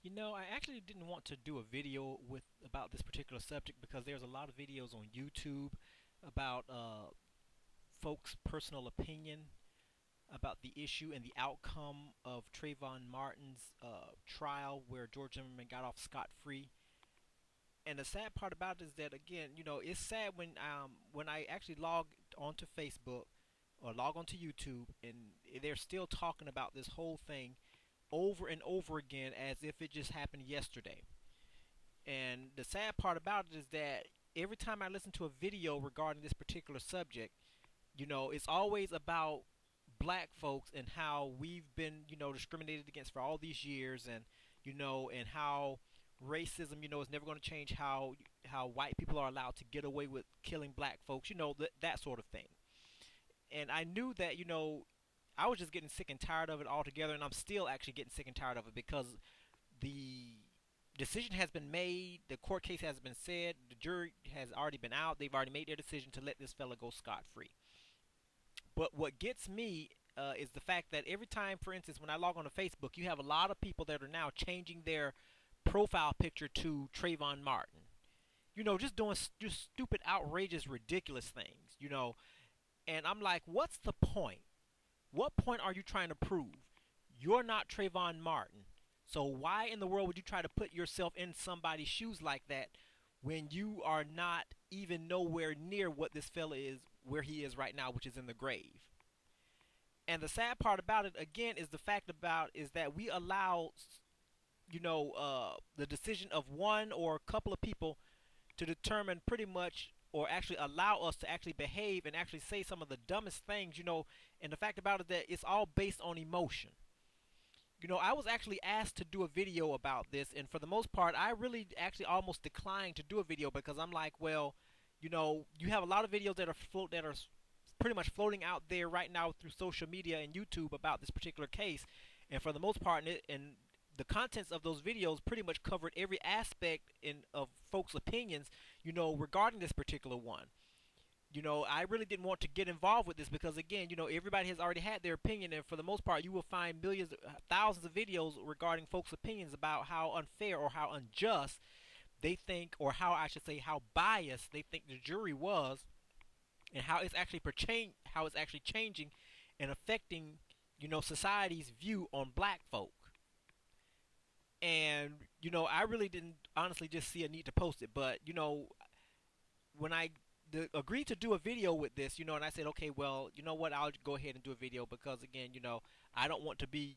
You know, I actually didn't want to do a video with about this particular subject because there's a lot of videos on YouTube about folks' personal opinion about the issue and the outcome of Trayvon Martin's trial, where George Zimmerman got off scot-free. And the sad part about it is that, again, it's sad when I actually log onto Facebook or log onto YouTube and they're still talking about this whole thing over and over again as if it just happened yesterday. And the sad part about it is that every time I listen to a video regarding this particular subject, it's always about black folks and how we've been, discriminated against for all these years, and how racism, is never going to change how white people are allowed to get away with killing black folks, that sort of thing. And I knew that, I was just getting sick and tired of it altogether, and I'm still actually getting sick and tired of it because the decision has been made, the court case has been said, the jury has already been out, they've already made their decision to let this fella go scot free. But what gets me is the fact that every time, for instance, when I log on to Facebook, you have a lot of people that are now changing their profile picture to Trayvon Martin. Just doing just stupid, outrageous, ridiculous things. And I'm like, what's the point? What point are you trying to prove? You're not Trayvon Martin. So why in the world would you try to put yourself in somebody's shoes like that when you are not even nowhere near what this fella is, where he is right now, which is in the grave? And the sad part about it, again, is the fact about is that we allow, the decision of one or a couple of people to determine pretty much, or actually allow us to actually behave and actually say some of the dumbest things. And the fact about it that it's all based on emotion. I was actually asked to do a video about this, and for the most part, I really actually almost declined to do a video because I'm like, well, you have a lot of videos that are pretty much floating out there right now through social media and YouTube about this particular case, and for the most part, and the contents of those videos pretty much covered every aspect of folks' opinions, regarding this particular one. I really didn't want to get involved with this because, again, everybody has already had their opinion, and for the most part, you will find millions, thousands of videos regarding folks' opinions about how unfair or how unjust they think, or how I should say, how biased they think the jury was, and how it's actually changing and affecting, society's view on black folk. And I really didn't honestly just see a need to post it, but when I agreed to do a video with this, and I said, okay, well, you know what, I'll go ahead and do a video because, again, I don't want to be,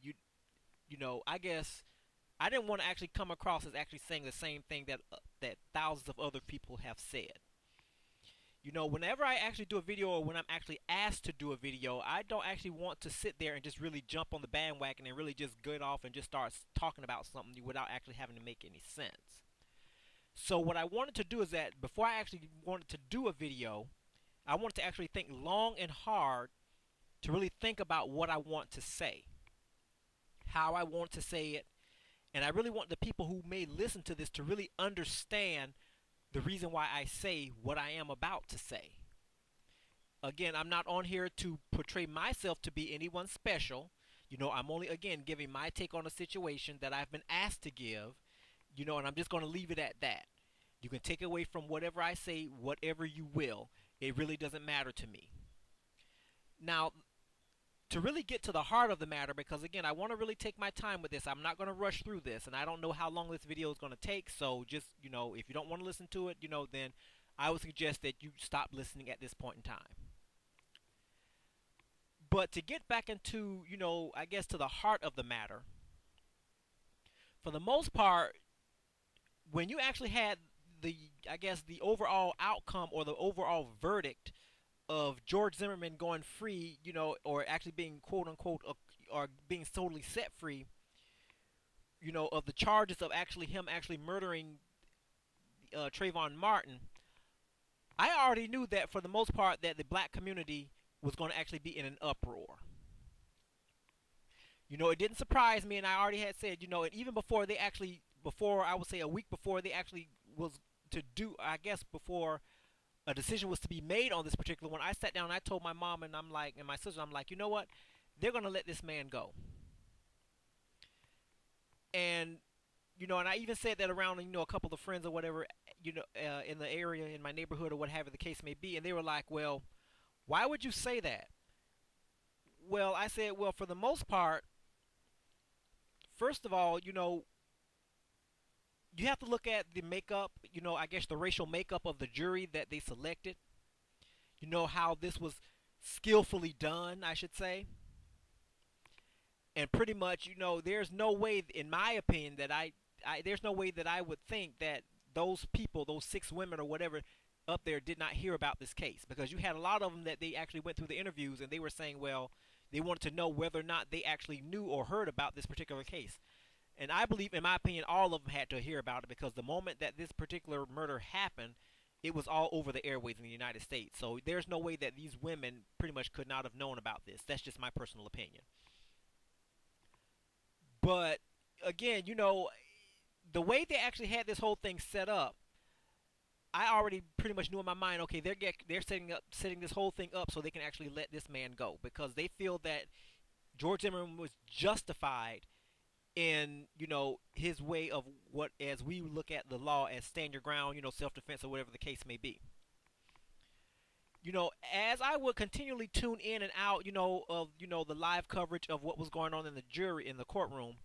I guess I didn't want to actually come across as actually saying the same thing that thousands of other people have said. Whenever I actually do a video, or when I'm actually asked to do a video, I don't actually want to sit there and just really jump on the bandwagon and really just get off and just start talking about something without actually having to make any sense. So what I wanted to do is that before I actually wanted to do a video, I wanted to actually think long and hard to really think about what I want to say, how I want to say it, and I really want the people who may listen to this to really understand the reason why I say what I am about to say. Again, I'm not on here to portray myself to be anyone special. I'm only, again, giving my take on a situation that I've been asked to give, and I'm just going to leave it at that. You can take away from whatever I say, whatever you will. It really doesn't matter to me. Now, to really get to the heart of the matter, because, again, I want to really take my time with this. I'm not going to rush through this, and I don't know how long this video is going to take, so just, if you don't want to listen to it, then I would suggest that you stop listening at this point in time. But to get back into, I guess to the heart of the matter, for the most part, when you actually had I guess, the overall outcome or the overall verdict of George Zimmerman going free, or actually being quote unquote, or being totally set free, of the charges of him actually murdering Trayvon Martin, I already knew that for the most part that the black community was going to actually be in an uproar. It didn't surprise me, and I already had said, and even before I would say a week before they actually was to do, I guess before a decision was to be made on this particular one, I sat down and I told my mom and my sister, I'm like, you know what? They're going to let this man go. And and I even said that around, a couple of friends or whatever, in the area, in my neighborhood or whatever the case may be, and they were like, well, why would you say that? Well, I said, well, for the most part, first of all, you have to look at the makeup, I guess the racial makeup of the jury that they selected. How this was skillfully done, I should say. And pretty much, there's no way, in my opinion, that there's no way that I would think that those people, those 6 women or whatever up there, did not hear about this case, because you had a lot of them that they actually went through the interviews and they were saying, well, they wanted to know whether or not they actually knew or heard about this particular case. And I believe, in my opinion, all of them had to hear about it, because the moment that this particular murder happened, it was all over the airways in the United States. So there's no way that these women pretty much could not have known about this. That's just my personal opinion. But again, the way they actually had this whole thing set up, I already pretty much knew in my mind, okay, they're setting this whole thing up so they can actually let this man go, because they feel that George Zimmerman was justified in, his way of what, as we look at the law, as stand your ground, self-defense or whatever the case may be. As I would continually tune in and out, of, the live coverage of what was going on in the courtroom,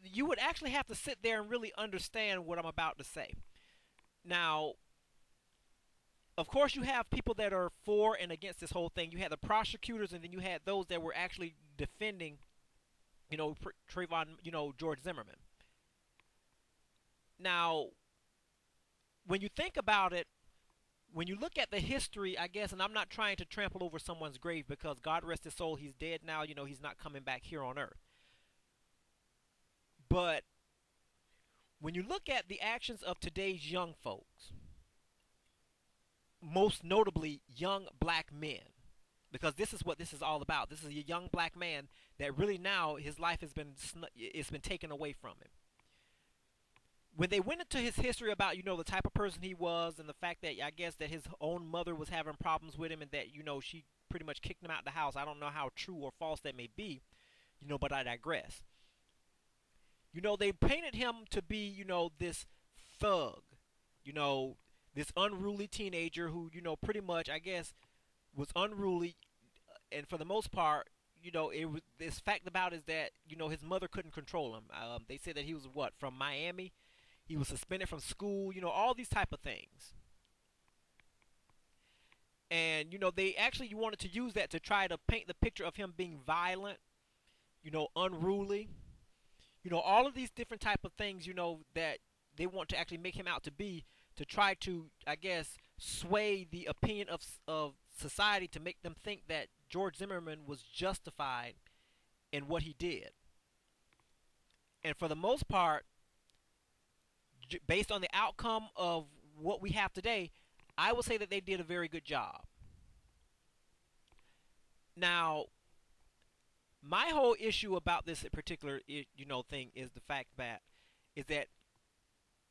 you would actually have to sit there and really understand what I'm about to say. Now, of course, you have people that are for and against this whole thing. You had the prosecutors, and then you had those that were actually defending, Trayvon, George Zimmerman. Now, when you think about it, when you look at the history, I guess, and I'm not trying to trample over someone's grave, because God rest his soul, he's dead now, he's not coming back here on earth. But when you look at the actions of today's young folks, most notably young black men, because this is what this is all about. This is a young black man that really now his life has been taken away from him. When they went into his history about, the type of person he was, and the fact that I guess that his own mother was having problems with him, and that, she pretty much kicked him out of the house. I don't know how true or false that may be, but I digress. They painted him to be, this thug, this unruly teenager who, pretty much, I guess, was unruly, and for the most part, it was, this fact about is that, his mother couldn't control him. They said that he was from Miami. He was suspended from school, all these type of things. And, they actually wanted to use that to try to paint the picture of him being violent, unruly, all of these different type of things, that they want to actually make him out to be, to try to, I guess, sway the opinion of society, to make them think that George Zimmerman was justified in what he did. And for the most part, based on the outcome of what we have today, I would say that they did a very good job. Now, my whole issue about this particular, thing is the fact that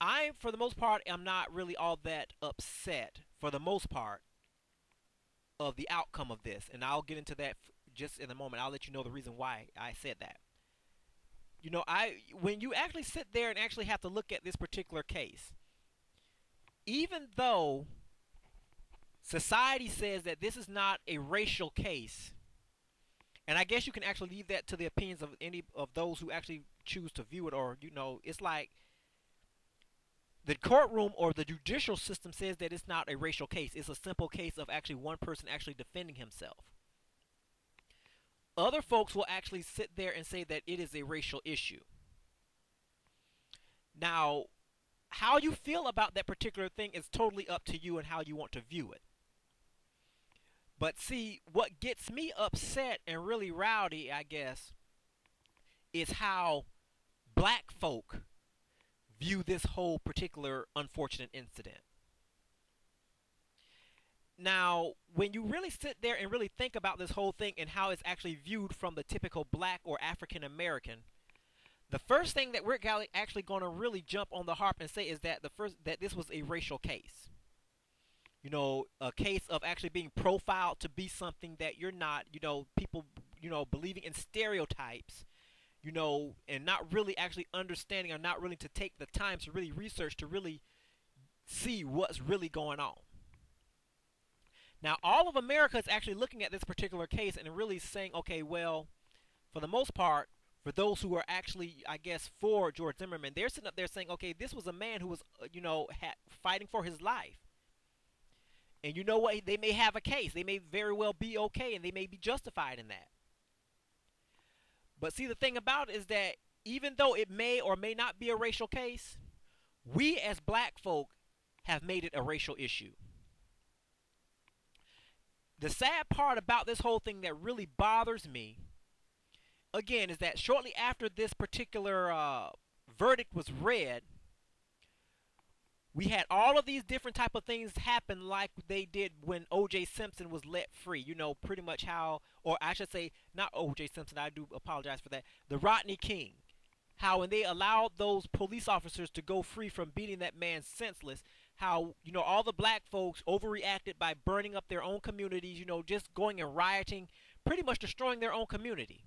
I, for the most part, am not really all that upset, for the most part, of the outcome of this. And I'll get into that just in a moment. I'll let you know the reason why I said that. When you actually sit there and actually have to look at this particular case, even though society says that this is not a racial case, and I guess you can actually leave that to the opinions of any of those who actually choose to view it, or, it's like the courtroom or the judicial system says that it's not a racial case. It's a simple case of actually one person actually defending himself. Other folks will actually sit there and say that it is a racial issue. Now, how you feel about that particular thing is totally up to you and how you want to view it. But see, what gets me upset and really rowdy, I guess, is how black folk view this whole particular unfortunate incident. Now, when you really sit there and really think about this whole thing and how it's actually viewed from the typical black or African American, the first thing that we're actually going to really jump on the harp and say is that this was a racial case. A case of actually being profiled to be something that you're not, people, believing in stereotypes, and not really actually understanding or not willing to take the time to really research to really see what's really going on. Now, all of America is actually looking at this particular case and really saying, okay, well, for the most part, for those who are actually, I guess, for George Zimmerman, they're sitting up there saying, okay, this was a man who was, fighting for his life. And you know what? They may have a case. They may very well be okay, and they may be justified in that. But see, the thing about it is that even though it may or may not be a racial case, we as black folk have made it a racial issue. The sad part about this whole thing that really bothers me, again, is that shortly after this particular verdict was read, we had all of these different type of things happen like they did when O.J. Simpson was let free. Pretty much how, or I should say, not O.J. Simpson, I do apologize for that, the Rodney King. How when they allowed those police officers to go free from beating that man senseless, how, all the black folks overreacted by burning up their own communities, just going and rioting, pretty much destroying their own community.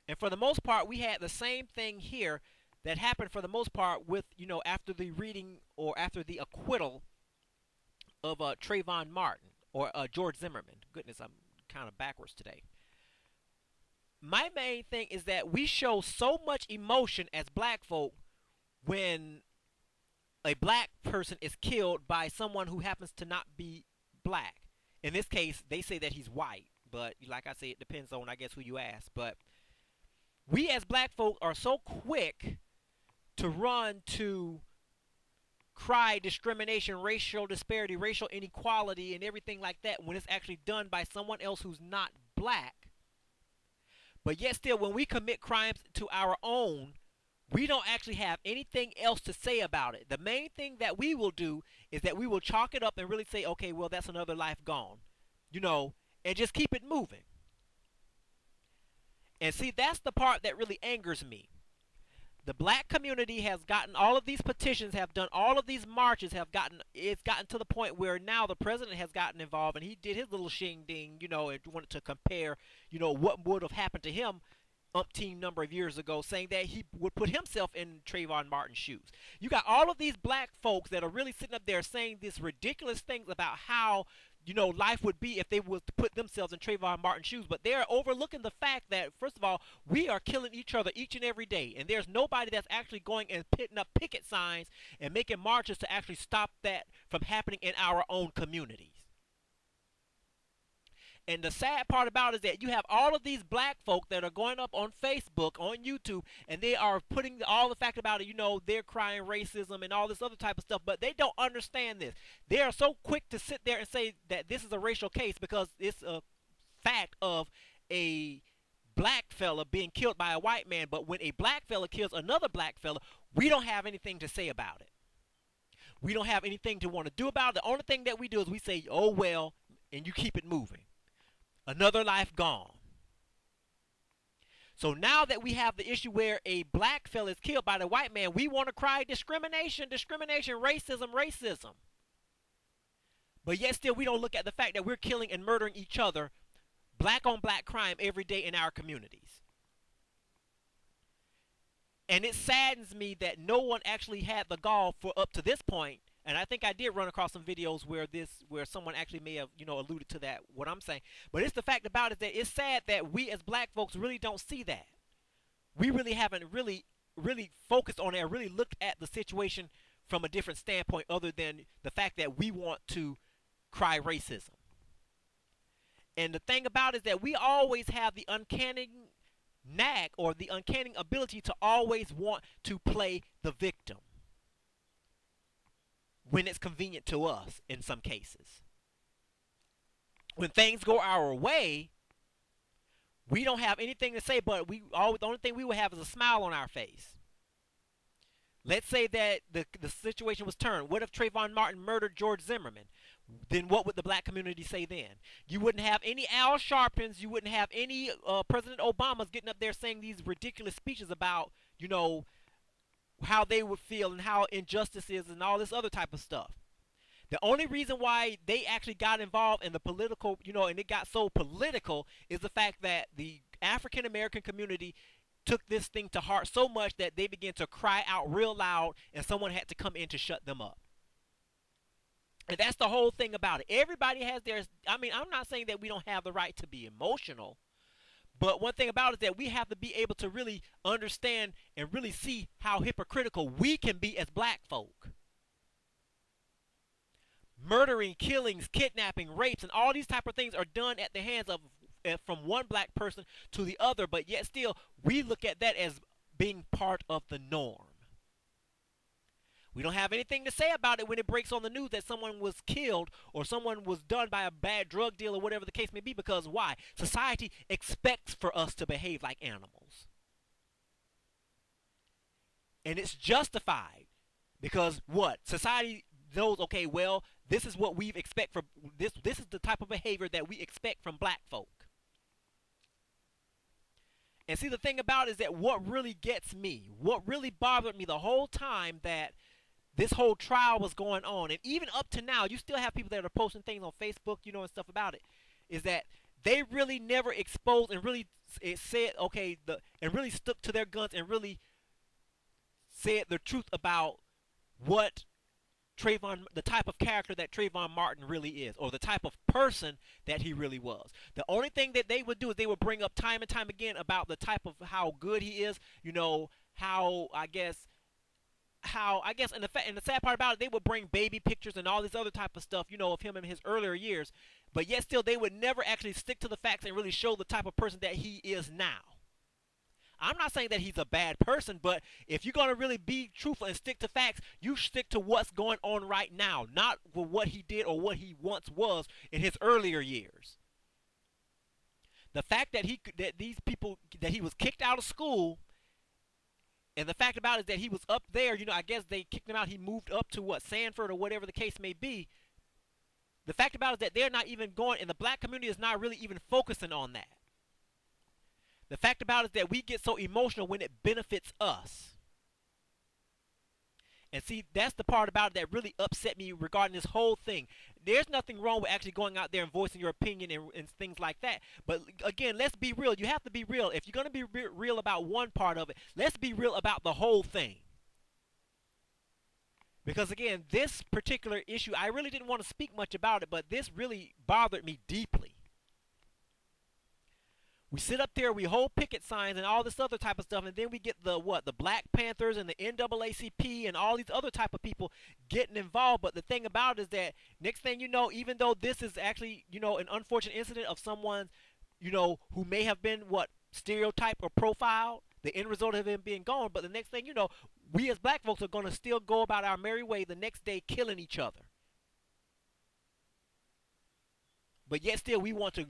And for the most part, we had the same thing here that happened for the most part with, after the reading or after the acquittal of Trayvon Martin or George Zimmerman. Goodness, I'm kind of backwards today. My main thing is that we show so much emotion as black folk when a black person is killed by someone who happens to not be black. In this case, they say that he's white, but like I say, it depends on, I guess, who you ask. But we as black folk are so quick to run to cry discrimination, racial disparity, racial inequality, and everything like that when it's actually done by someone else who's not black. But yet still, when we commit crimes to our own, we don't actually have anything else to say about it. The main thing that we will do is that we will chalk it up and really say, okay, well, that's another life gone, and just keep it moving. And see, that's the part that really angers me. The black community has gotten all of these petitions, have done all of these marches, it's gotten to the point where now the president has gotten involved, and he did his little shing-ding, and wanted to compare, what would have happened to him umpteen number of years ago, saying that he would put himself in Trayvon Martin's shoes. You got all of these black folks that are really sitting up there saying these ridiculous things about how, life would be if they was to put themselves in Trayvon Martin's shoes. But they're overlooking the fact that, first of all, we are killing each other each and every day. And there's nobody that's actually going and putting up picket signs and making marches to actually stop that from happening in our own communities. And the sad part about it is that you have all of these black folk that are going up on Facebook, on YouTube, and they are putting all the fact about it, they're crying racism and all this other type of stuff, but they don't understand this. They are so quick to sit there and say that this is a racial case because it's a fact of a black fella being killed by a white man, but when a black fella kills another black fella, we don't have anything to say about it. We don't have anything to want to do about it. The only thing that we do is we say, oh well, and you keep it moving. Another life gone. So now that we have the issue where a black fella is killed by the white man, we want to cry discrimination, discrimination, racism, racism. But yet still we don't look at the fact that we're killing and murdering each other, black on black crime every day in our communities. And it saddens me that no one actually had the gall for up to this point. And I think I did run across some videos where someone actually may have, alluded to that, what I'm saying. But it's the fact about it that it's sad that we as black folks really don't see that. We really haven't really focused on it or really looked at the situation from a different standpoint other than the fact that we want to cry racism. And the thing about it is that we always have the uncanny knack or the uncanny ability to always want to play the victim when it's convenient to us in some cases. When things go our way, we don't have anything to say, but the only thing we will have is a smile on our face. Let's say that the situation was turned. What if Trayvon Martin murdered George Zimmerman? Then what would the black community say then? You wouldn't have any Al Sharptons. You wouldn't have any President Obama's getting up there saying these ridiculous speeches about, how they would feel and how injustice is and all this other type of stuff. The only reason why they actually got involved in the political, and it got so political is the fact that the African American community took this thing to heart so much that they began to cry out real loud, and someone had to come in to shut them up. And that's the whole thing about it. Everybody has their, I mean, I'm not saying that we don't have the right to be emotional, but one thing about it is that we have to be able to really understand and really see how hypocritical we can be as black folk. Murdering, killings, kidnapping, rapes, and all these type of things are done at the hands of from one black person to the other, but yet still we look at that as being part of the norm. We don't have anything to say about it when it breaks on the news that someone was killed or someone was done by a bad drug deal or whatever the case may be, because why? Society expects for us to behave like animals. And it's justified because what? Society knows, okay, well, this is what we expect from this is the type of behavior that we expect from black folk. And see, the thing about it is that what really gets me, what really bothered me the whole time that this whole trial was going on, and even up to now, you still have people that are posting things on Facebook, you know, and stuff about it, is that they really never exposed and really said, okay, and really stuck to their guns and really said the truth about what Trayvon, the type of character that Trayvon Martin really is, or the type of person that he really was. The only thing that they would do is they would bring up time and time again about the type of how good he is, you know, how I guess, and the sad part about it, they would bring baby pictures and all this other type of stuff, you know, of him in his earlier years, but yet still they would never actually stick to the facts and really show the type of person that he is now. I'm not saying that he's a bad person, but if you're going to really be truthful and stick to facts, you stick to what's going on right now, not for what he did or what he once was in his earlier years. The fact that he was kicked out of school, and the fact about it is that he was up there, you know, I guess they kicked him out, he moved up to Sanford or whatever the case may be. The fact about it is that they're not even going, and the black community is not really even focusing on that. The fact about it is that we get so emotional when it benefits us. And see, that's the part about it that really upset me regarding this whole thing. There's nothing wrong with actually going out there and voicing your opinion and things like that. But again, let's be real. You have to be real. If you're going to be real about one part of it, let's be real about the whole thing. Because again, this particular issue, I really didn't want to speak much about it, but this really bothered me deeply. We sit up there, we hold picket signs and all this other type of stuff, and then we get the Black Panthers and the NAACP and all these other type of people getting involved. But the thing about it is that next thing you know, even though this is actually, you know, an unfortunate incident of someone, you know, who may have been stereotyped or profiled, the end result of him being gone, but the next thing you know, we as black folks are going to still go about our merry way the next day killing each other. But yet still we want to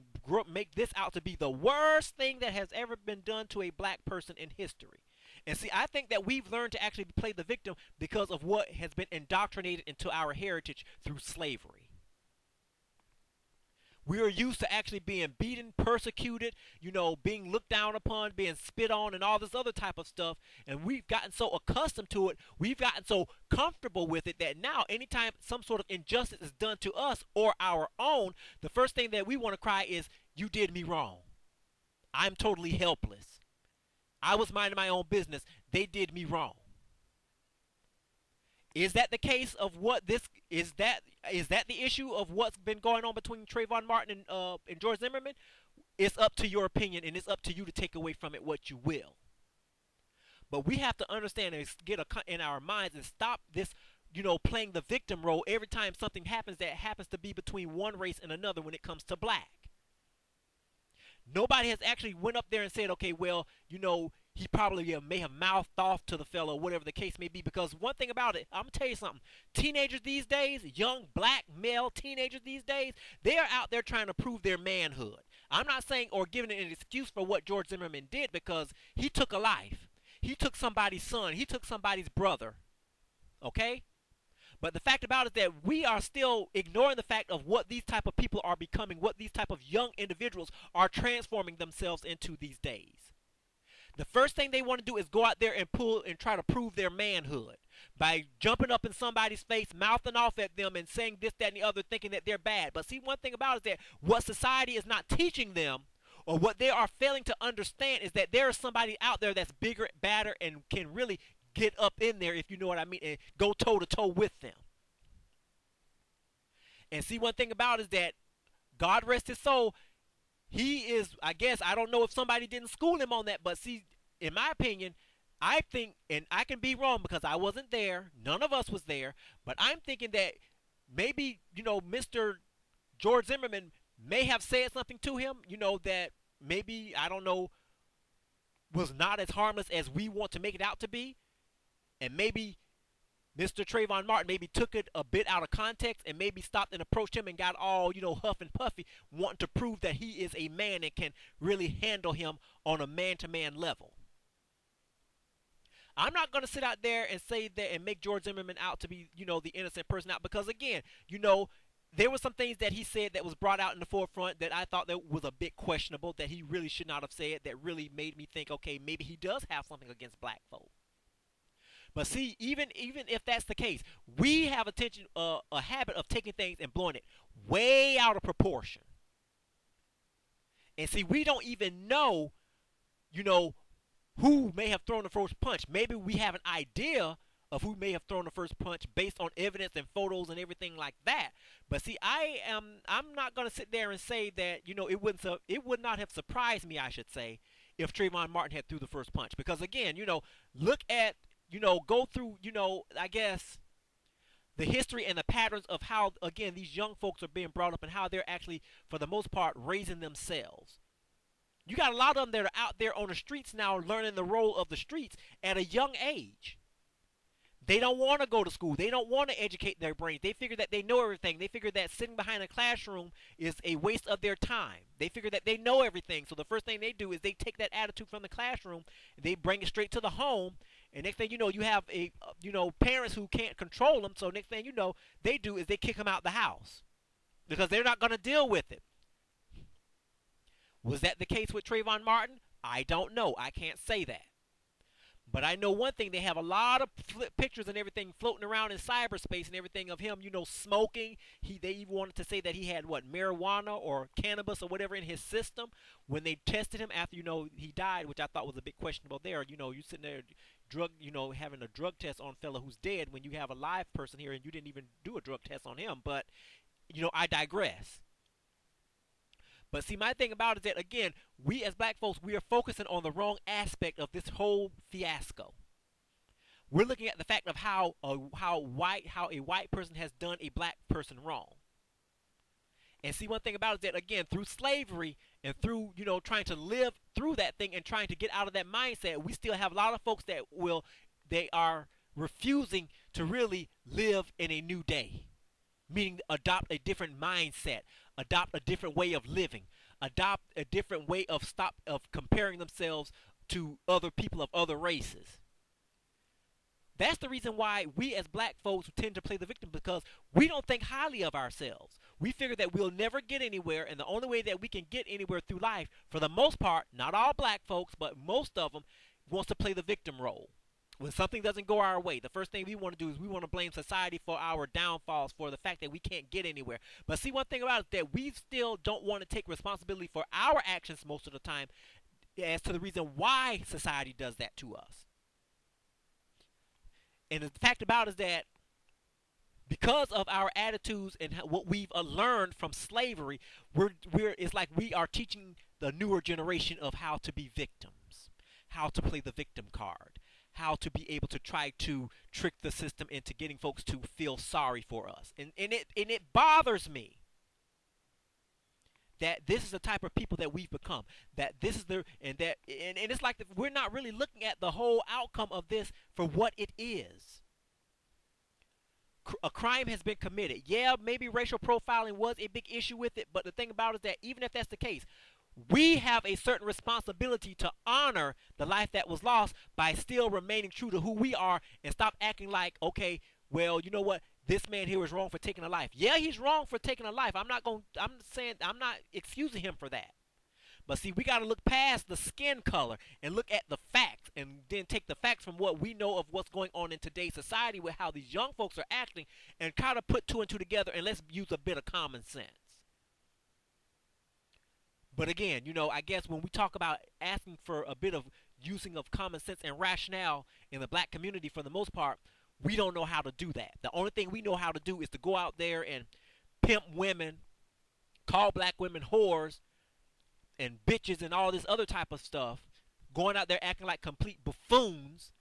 make this out to be the worst thing that has ever been done to a black person in history. And see, I think that we've learned to actually play the victim because of what has been indoctrinated into our heritage through slavery. We are used to actually being beaten, persecuted, you know, being looked down upon, being spit on, and all this other type of stuff. And we've gotten so accustomed to it, we've gotten so comfortable with it that now anytime some sort of injustice is done to us or our own, the first thing that we want to cry is, you did me wrong. I'm totally helpless. I was minding my own business. They did me wrong. Is that the case of what this is? That the issue of what's been going on between Trayvon Martin and George Zimmerman? It's up to your opinion, and it's up to you to take away from it what you will. But we have to understand and get in our minds and stop this, you know, playing the victim role every time something happens that happens to be between one race and another when it comes to black. Nobody has actually went up there and said, okay, well, you know, he probably may have mouthed off to the fellow, whatever the case may be. Because one thing about it, I'm going to tell you something. Teenagers these days, young black male teenagers these days, they are out there trying to prove their manhood. I'm not saying or giving an excuse for what George Zimmerman did, because he took a life. He took somebody's son. He took somebody's brother. Okay? But the fact about it is that we are still ignoring the fact of what these type of people are becoming, what these type of young individuals are transforming themselves into these days. The first thing they want to do is go out there and pull and try to prove their manhood by jumping up in somebody's face, mouthing off at them and saying this, that, and the other, thinking that they're bad. But see, one thing about it is that what society is not teaching them, Or what they are failing to understand is that there is somebody out there that's bigger, badder, and can really get up in there, if you know what I mean, and go toe to toe with them. And see, one thing about it is that God rest his soul, he is, I guess, I don't know if somebody didn't school him on that, but see, in my opinion, I think, and I can be wrong because I wasn't there, none of us was there, but I'm thinking that maybe, Mr. George Zimmerman may have said something to him, that maybe, I don't know, was not as harmless as we want to make it out to be. And maybe Mr. Trayvon Martin maybe took it a bit out of context and maybe stopped and approached him and got all, huff and puffy, wanting to prove that he is a man and can really handle him on a man-to-man level. I'm not going to sit out there and say that and make George Zimmerman out to be, the innocent person out, because again, there were some things that he said that was brought out in the forefront that I thought that was a bit questionable, that he really should not have said, that really made me think, okay, maybe he does have something against black folk. But see, even if that's the case, we have a habit of taking things and blowing it way out of proportion. And see, we don't even know, who may have thrown the first punch. Maybe we have an idea of who may have thrown the first punch based on evidence and photos and everything like that. But see, I'm not going to sit there and say that, it would not have surprised me, I should say, if Trayvon Martin had threw the first punch. Because again, look at, go through, I guess, the history and the patterns of how, again, these young folks are being brought up and how they're actually, for the most part, raising themselves. You got a lot of them that are out there on the streets now learning the role of the streets at a young age. They don't want to go to school. They don't want to educate their brains. They figure that they know everything. They figure that sitting behind a classroom is a waste of their time. They figure that they know everything. So the first thing they do is they take that attitude from the classroom, and they bring it straight to the home. And next thing you know, you have parents who can't control them. So next thing you know, they do is they kick them out the house because they're not going to deal with it. Was that the case with Trayvon Martin? I don't know. I can't say that. But I know one thing, they have a lot of pictures and everything floating around in cyberspace and everything of him, smoking. They even wanted to say that he had, marijuana or cannabis or whatever in his system. When they tested him after, he died, which I thought was a bit questionable there. You sitting there, having a drug test on a fella who's dead when you have a live person here and you didn't even do a drug test on him. But, I digress. But see, my thing about it is that, again, we as black folks, we are focusing on the wrong aspect of this whole fiasco. We're looking at the fact of how a white person has done a black person wrong. And see, one thing about it is that, again, through slavery and through, trying to live through that thing and trying to get out of that mindset, we still have a lot of folks that they are refusing to really live in a new day. Meaning adopt a different mindset, adopt a different way of living, adopt a different way of comparing themselves to other people of other races. That's the reason why we as black folks tend to play the victim, because we don't think highly of ourselves. We figure that we'll never get anywhere, and the only way that we can get anywhere through life, for the most part, not all black folks, but most of them, wants to play the victim role. When something doesn't go our way, the first thing we want to do is we want to blame society for our downfalls, for the fact that we can't get anywhere. But see, one thing about it is that we still don't want to take responsibility for our actions most of the time as to the reason why society does that to us. And the fact about it is that because of our attitudes and what we've learned from slavery, it's like we are teaching the newer generation of how to be victims, how to play the victim card, how to be able to try to trick the system into getting folks to feel sorry for us. And it bothers me that this is the type of people that we've become. That this is and it's like we're not really looking at the whole outcome of this for what it is. A crime has been committed. Yeah, maybe racial profiling was a big issue with it, but the thing about it is that even if that's the case, we have a certain responsibility to honor the life that was lost by still remaining true to who we are and stop acting like, okay, well, you know what? This man here is wrong for taking a life. Yeah, he's wrong for taking a life. I'm not excusing him for that. But see, we got to look past the skin color and look at the facts, and then take the facts from what we know of what's going on in today's society with how these young folks are acting, and kind of put two and two together, and let's use a bit of common sense. But again, I guess when we talk about asking for a bit of using of common sense and rationale in the black community, for the most part, we don't know how to do that. The only thing we know how to do is to go out there and pimp women, call black women whores and bitches and all this other type of stuff, going out there acting like complete buffoons,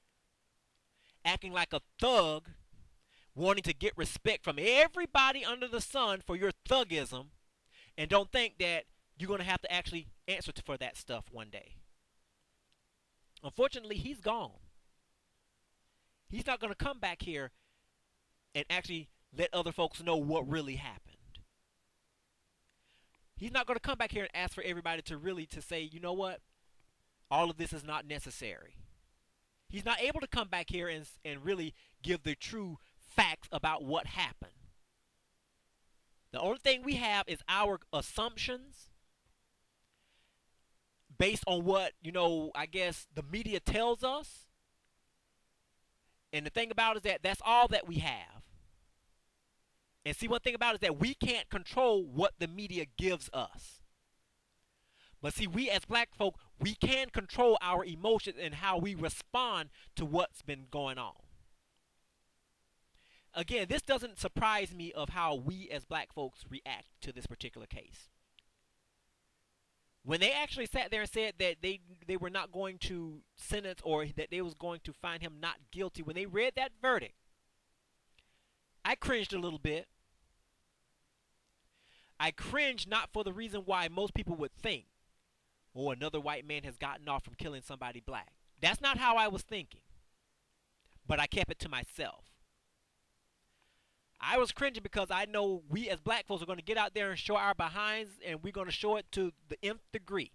acting like a thug, wanting to get respect from everybody under the sun for your thugism, and don't think that you're going to have to actually answer for that stuff one day. Unfortunately, he's gone. He's not going to come back here and actually let other folks know what really happened. He's not going to come back here and ask for everybody to say, you know what, all of this is not necessary. He's not able to come back here and really give the true facts about what happened. The only thing we have is our assumptions based on what, I guess the media tells us. And the thing about it is that that's all that we have. And see, one thing about it is that we can't control what the media gives us. But see, we as black folk, we can control our emotions and how we respond to what's been going on. Again, this doesn't surprise me of how we as black folks react to this particular case. When they actually sat there and said that they were not going to sentence, or that they was going to find him not guilty, when they read that verdict, I cringed a little bit. I cringed not for the reason why most people would think, oh, another white man has gotten off from killing somebody black. That's not how I was thinking. But I kept it to myself. I was cringing because I know we as black folks are going to get out there and show our behinds, and we're going to show it to the nth degree.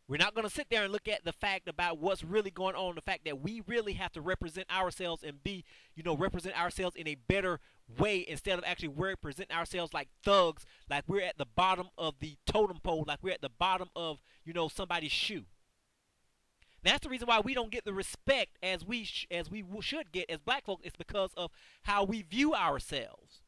We're not going to sit there and look at the fact about what's really going on, the fact that we really have to represent ourselves and represent ourselves in a better way, instead of actually representing ourselves like thugs, like we're at the bottom of the totem pole, like we're at the bottom of, somebody's shoe. That's the reason why we don't get the respect as we should get as black folk. It's because of how we view ourselves.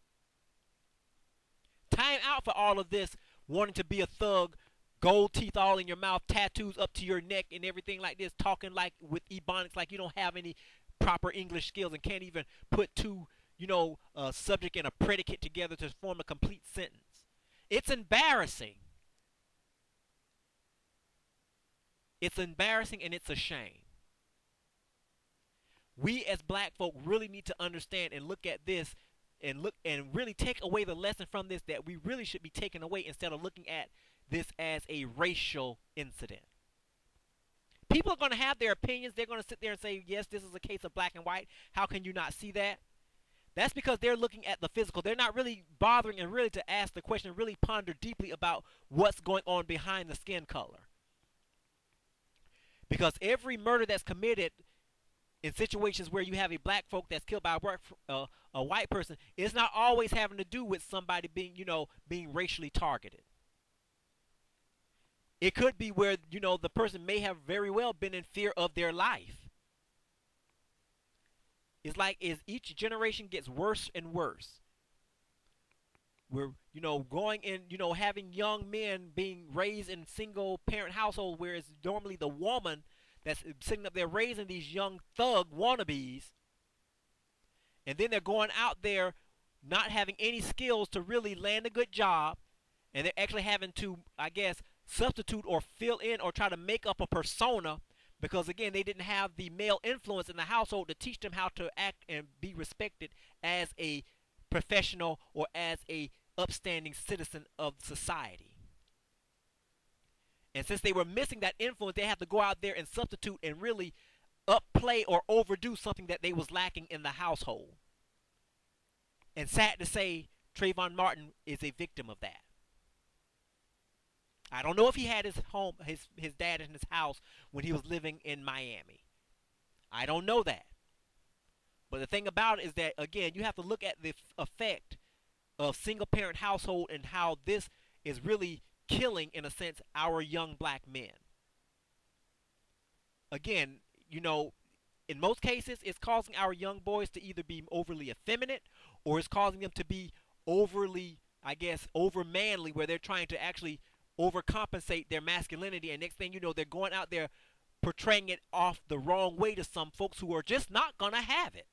Time out for all of this wanting to be a thug, gold teeth all in your mouth, tattoos up to your neck and everything like this, talking like with ebonics like you don't have any proper English skills and can't even put two, a subject and a predicate together to form a complete sentence. It's embarrassing. It's embarrassing and it's a shame. We as black folk really need to understand and look at this and really take away the lesson from this that we really should be taking away, instead of looking at this as a racial incident. People are going to have their opinions. They're going to sit there and say, yes, this is a case of black and white. How can you not see that? That's because they're looking at the physical. They're not really bothering and really to ask the question, really ponder deeply about what's going on behind the skin color. Because every murder that's committed in situations where you have a black folk that's killed by a white person, it's not always having to do with somebody being racially targeted. It could be where, the person may have very well been in fear of their life. It's like as each generation gets worse and worse. We're, going in, having young men being raised in single parent households where it's normally the woman that's sitting up there raising these young thug wannabes. And then they're going out there not having any skills to really land a good job. And they're actually having to, I guess, substitute or fill in or try to make up a persona, because again, they didn't have the male influence in the household to teach them how to act and be respected as a professional or as a upstanding citizen of society. And since they were missing that influence, they had to go out there and substitute and really upplay or overdo something that they was lacking in the household. And sad to say, Trayvon Martin is a victim of that. I don't know if he had his dad in his house when he was living in Miami. I don't know that. But the thing about it is that, again, you have to look at the effect of single-parent household and how this is really killing, in a sense, our young black men. Again, in most cases, it's causing our young boys to either be overly effeminate, or it's causing them to be overly, I guess, over manly, where they're trying to actually overcompensate their masculinity, and next thing you know, they're going out there portraying it off the wrong way to some folks who are just not going to have it.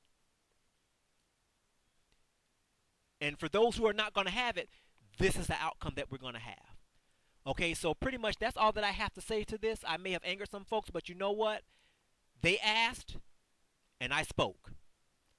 And for those who are not going to have it, this is the outcome that we're going to have. Okay, so pretty much that's all that I have to say to this. I may have angered some folks, but you know what? They asked, and I spoke.